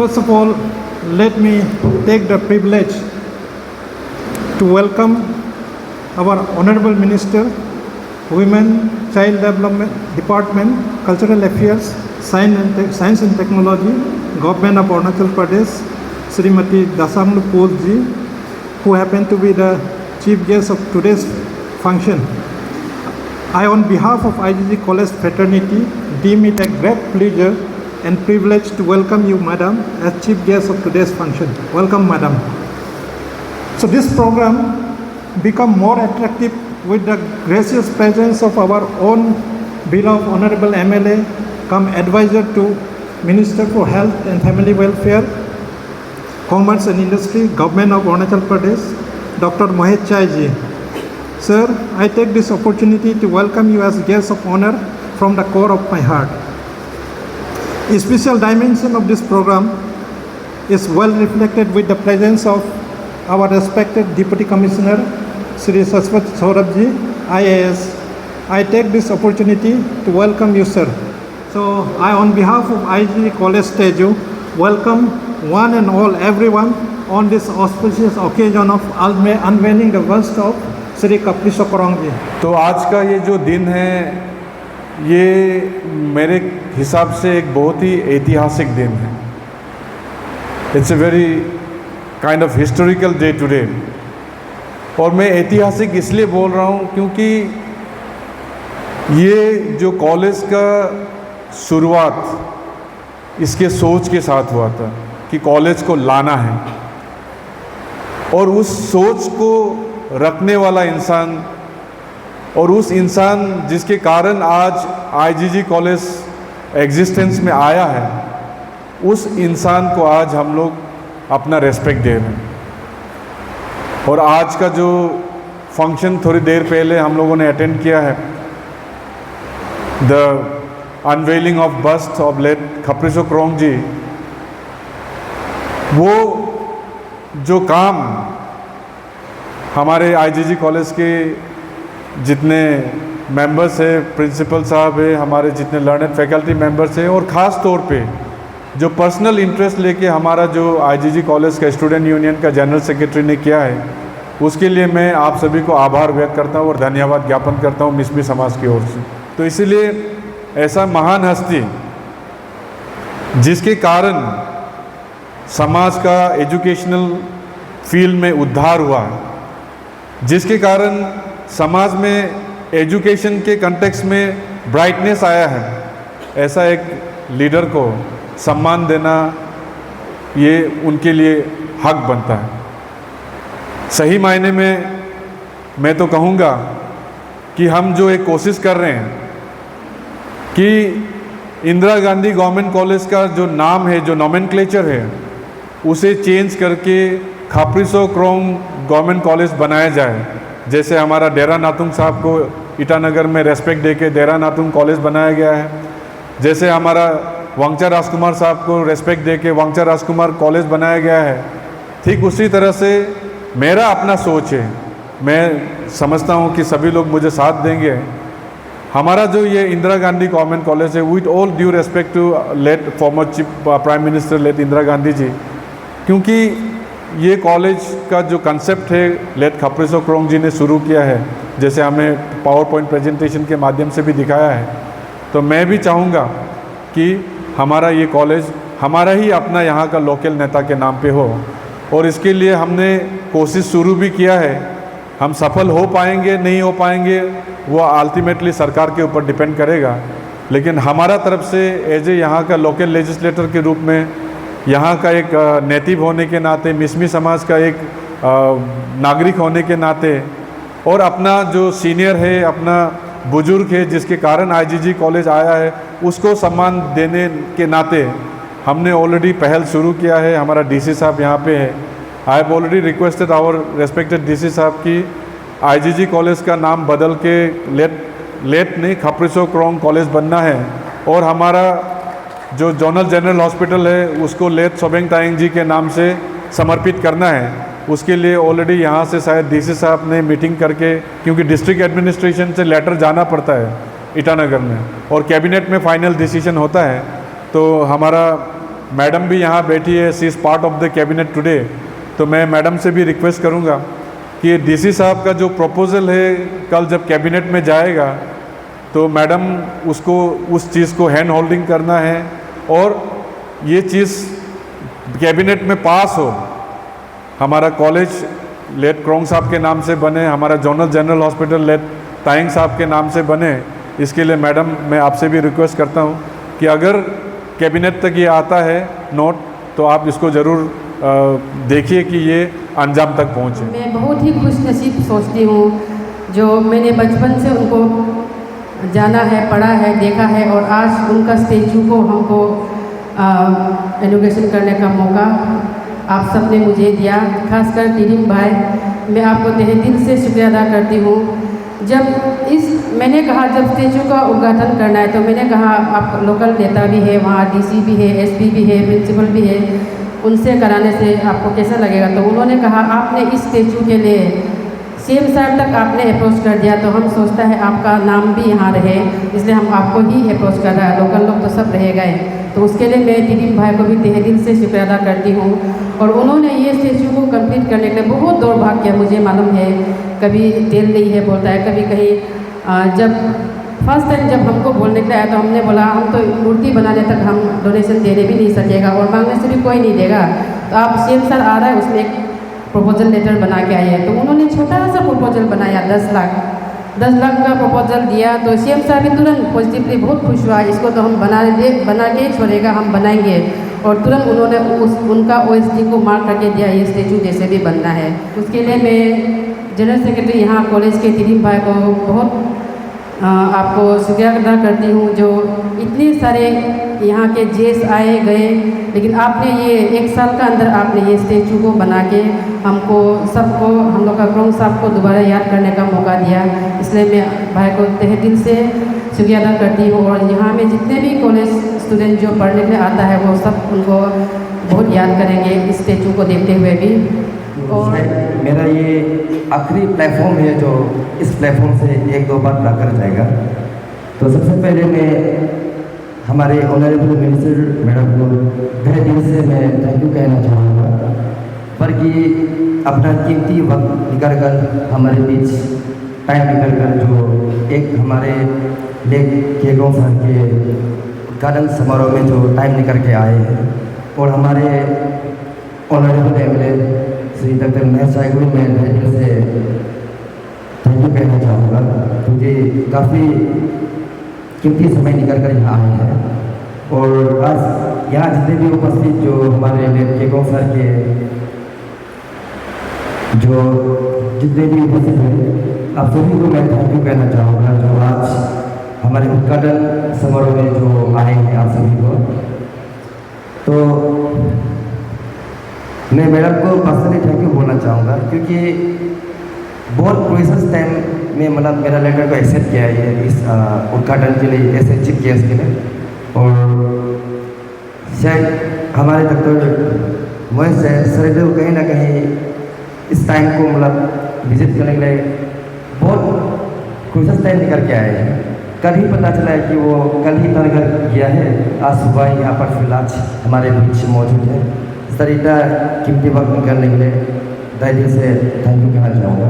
First of all, let me take the privilege to welcome our Honorable Minister, Women, Child Development Department, Cultural Affairs, Science and Technology, Government of Arunachal Pradesh, Srimati Dasamlu Pol ji, who happen to be the chief guest of today's function. I, on behalf of IGG College fraternity, deem it a great pleasure and privilege to welcome you, Madam, as chief guest of today's function. Welcome, Madam. So this program become more attractive with the gracious presence of our own beloved Honorable MLA, come advisor to Minister for Health and Family Welfare, Commerce and Industry, Government of Arunachal Pradesh, Dr. Mohet Chai ji. Sir, I take this opportunity to welcome you as guest of honor from the core of my heart. A special dimension of this program is well reflected with the presence of our respected Deputy Commissioner, Sri Saswat Saurabh ji, IAS. I take this opportunity to welcome you, sir. So I, on behalf of IGG College Teju, welcome one and all everyone on this auspicious occasion of unveiling the bust of Shri कपलिशो Korong जी। तो आज का ये जो दिन है, ये मेरे हिसाब से एक बहुत ही ऐतिहासिक दिन है। It's a very kind of historical day today. और मैं ऐतिहासिक इसलिए बोल रहा हूँ क्योंकि ये जो कॉलेज का शुरुआत इसके सोच के साथ हुआ था कि कॉलेज को लाना है, और उस सोच को रखने वाला इंसान और उस इंसान जिसके कारण आज आईजीजी कॉलेज एग्जिस्टेंस में आया है, उस इंसान को आज हम लोग अपना रेस्पेक्ट दे रहे हैं। और आज का जो फंक्शन थोड़ी देर पहले हम लोगों ने अटेंड किया है, the unveiling of bust of late खपरिसो कोरोंग जी, वो जो काम हमारे आईजीजी कॉलेज के जितने मेंबर्स हैं, प्रिंसिपल साहब हैं, हमारे जितने लर्नड फैकल्टी मेंबर्स हैं, और ख़ास तौर पे जो पर्सनल इंटरेस्ट लेके हमारा जो आईजीजी कॉलेज का स्टूडेंट यूनियन का जनरल सेक्रेटरी ने किया है, उसके लिए मैं आप सभी को आभार व्यक्त करता हूँ और धन्यवाद ज्ञापन करता हूँ मिसमी समाज की ओर से। तो इसीलिए ऐसा महान हस्ती जिसके कारण समाज का एजुकेशनल फील्ड में उद्धार हुआ है, जिसके कारण समाज में एजुकेशन के कंटेक्स्ट में ब्राइटनेस आया है, ऐसा एक लीडर को सम्मान देना ये उनके लिए हक बनता है। सही मायने में मैं तो कहूँगा कि हम जो एक कोशिश कर रहे हैं कि इंदिरा गांधी गवर्नमेंट कॉलेज का जो नाम है, जो नॉमेनक्लेचर है, उसे चेंज करके खपरिसो कोरोंग गवर्नमेंट कॉलेज बनाया जाए। जैसे हमारा डेरा नातुंग साहब को ईटानगर में रेस्पेक्ट देके डेरा नातुंग कॉलेज बनाया गया है, जैसे हमारा वांगचा राजकुमार साहब को रेस्पेक्ट देके वांगचा राजकुमार कॉलेज बनाया गया है, ठीक उसी तरह से मेरा अपना सोच है। मैं समझता हूँ कि सभी लोग मुझे साथ देंगे। हमारा जो ये इंदिरा गांधी गवर्नमेंट कॉलेज है, with all due respect to late former chief prime minister late Indira Gandhi ji, क्योंकि ये कॉलेज का जो कंसेप्ट है लेट खपरिसो कोरोंग जी ने शुरू किया है, जैसे हमें पावर पॉइंट प्रेजेंटेशन के माध्यम से भी दिखाया है। तो मैं भी चाहूँगा कि हमारा ये कॉलेज हमारा ही अपना यहाँ का लोकल नेता के नाम पे हो, और इसके लिए हमने कोशिश शुरू भी किया है। हम सफल हो पाएंगे नहीं हो पाएंगे वो अल्टीमेटली सरकार के ऊपर डिपेंड करेगा, लेकिन हमारा तरफ से एज ए यहाँ का लोकल लेजिस्लेटर के रूप में, यहाँ का एक नेटिव होने के नाते, मिसमी समाज का एक नागरिक होने के नाते, और अपना जो सीनियर है, अपना बुजुर्ग है जिसके कारण आईजीजी कॉलेज आया है, उसको सम्मान देने के नाते हमने ऑलरेडी पहल शुरू किया है। हमारा डीसी साहब यहाँ पे है। I have already requested our respected DC साहब की आईजीजी कॉलेज का नाम बदल के लेट नहीं खपरिसो कोरोंग कॉलेज बनना है, और हमारा जो जोनल जनरल हॉस्पिटल है उसको लेट सोबेंग तायंग जी के नाम से समर्पित करना है। उसके लिए ऑलरेडी यहाँ से शायद डीसी साहब ने मीटिंग करके, क्योंकि डिस्ट्रिक्ट एडमिनिस्ट्रेशन से लेटर जाना पड़ता है ईटानगर में, और कैबिनेट में फाइनल डिसीजन होता है, तो हमारा मैडम भी यहाँ बैठी है, she is part of the cabinet today, तो मैं मैडम से भी रिक्वेस्ट करूँगा कि डीसी साहब का जो प्रपोज़ल है कल जब कैबिनेट में जाएगा तो मैडम उसको उस चीज़ को हैंड होल्डिंग करना है और ये चीज़ कैबिनेट में पास हो। हमारा कॉलेज लेट क्रोंग साहब के नाम से बने, हमारा जोनल जनरल हॉस्पिटल लेट ताइंग साहब के नाम से बने। इसके लिए मैडम मैं आपसे भी रिक्वेस्ट करता हूँ कि अगर कैबिनेट तक ये आता है नोट तो आप इसको ज़रूर देखिए कि ये अंजाम तक पहुँचे। मैं बहुत ही खुशनसीब सोचती हूँ जो मैंने बचपन से उनको जाना है, पढ़ा है, देखा है और आज उनका स्टैचू को हमको इनॉग्रेशन करने का मौका आप सब ने मुझे दिया। खासकर टीरिम भाई, मैं आपको तहे दिल से शुक्रिया अदा करती हूँ। जब मैंने कहा जब स्टैचू का उद्घाटन करना है तो मैंने कहा आप लोकल नेता भी है, वहाँ डीसी भी है, एसपी भी है, प्रिंसिपल भी है, उनसे कराने से आपको कैसा लगेगा। तो उन्होंने कहा आपने इस स्टैचू के लिए सीएम साहब तक आपने अप्रोच कर दिया तो हम सोचता है आपका नाम भी यहाँ रहे, इसलिए हम आपको ही अप्रोच कर रहा है। लोकल लोग तो सब रह गए, तो उसके लिए मैं टीरिम भाई को भी तहे दिल से शुक्रिया अदा करती हूँ। और उन्होंने ये स्टैचू को कंप्लीट करने के लिए बहुत दौड़ भाग किया, मुझे मालूम है। कभी तेल नहीं है बोलता है, कभी कहीं जब फर्स्ट टाइम जब हमको बोलने के लिए आया तो हमने बोला हम तो मूर्ति बनाने तक हम डोनेशन देने भी नहीं सकेगा और मांगने से भी कोई नहीं देगा, तो आप सीएम सर आ रहा है उसमें एक प्रपोजल लेटर बना के आए हैं। तो उन्होंने छोटा सा प्रपोजल बनाया 10 लाख का प्रपोजल दिया। तो सीएम साहब भी तुरंत पॉजिटिवली बहुत खुश हुआ, इसको तो हम बना के ही छोड़ेगा, हम बनाएंगे। और तुरंत उन्होंने उनका OSD को मार्क करके दिया, ये स्टैचू जैसे भी बनना है। उसके लिए मैं जनरल सेक्रेटरी यहाँ कॉलेज के टीरिम भाई को बहुत आपको शुक्रिया अदा करती हूँ जो इतने सारे यहाँ के जेस आए गए, लेकिन आपने ये 1 साल का अंदर आपने ये स्टैचू को बना के हमको सबको, हम लोग का क्रोंग साहब को दोबारा याद करने का मौका दिया। इसलिए मैं भाई को तहे दिल से शुक्रिया अदा करती हूँ। और यहाँ में जितने भी कॉलेज स्टूडेंट जो पढ़ने में आता है वो सब उनको बहुत याद करेंगे इस स्टैचू को देखते हुए भी। और मेरा ये आखिरी प्लेटफॉर्म है जो इस प्लेटफॉर्म से 1-2 बार लाकर जाएगा। तो सबसे पहले मैं हमारे ऑनरेबल मिनिस्टर मैडम को तहे दिल से मैं थैंक यू कहना चाहूँगा पर कि अपना कीमती वक्त निकाल कर हमारे बीच टाइम निकाल कर जो एक हमारे लेक केग्रोंग साहब के उद्घाटन समारोह में जो टाइम निकल के आए हैं और हमारे honourable MLA Shri doctor Mahesh साहब को मैं दिल से थैंक यू कहना चाहूँगा क्योंकि काफ़ी कीमती समय निकल कर यहाँ आए हैं। और आज यहाँ जितने भी उपस्थित जो हमारे लेक केग्रोंग सर के जो जितने भी उपस्थित हैं आप सभी को मैं थैंक यू कहना चाहूँगा जो आज हमारे उद्घाटन समारोह में जो आए हैं आप सभी को। तो मैं मैडम को पर्सनली थैंक यू बोलना चाहूँगा क्योंकि बहुत प्रोसेस टाइम में मतलब मेरा लेटर को एक्सेप्ट किया है इस उद्घाटन के लिए, ऐसे चीफ गेस्ट के लिए। और शायद हमारे डॉक्टर महेश सर को कहीं ना कहीं इस टाइम को मतलब विजिट करने के लिए बहुत प्रोसेस टाइम निकल के आए हैं। कल ही पता चला है कि वो कल ही तनगर गया है, आज सुबह यहाँ पर फिलहाल हमारे बीच मौजूद है। सर इतना कीमती वक्त निकालने के लिए दिल से थैंक यू कहना चाहूँगा।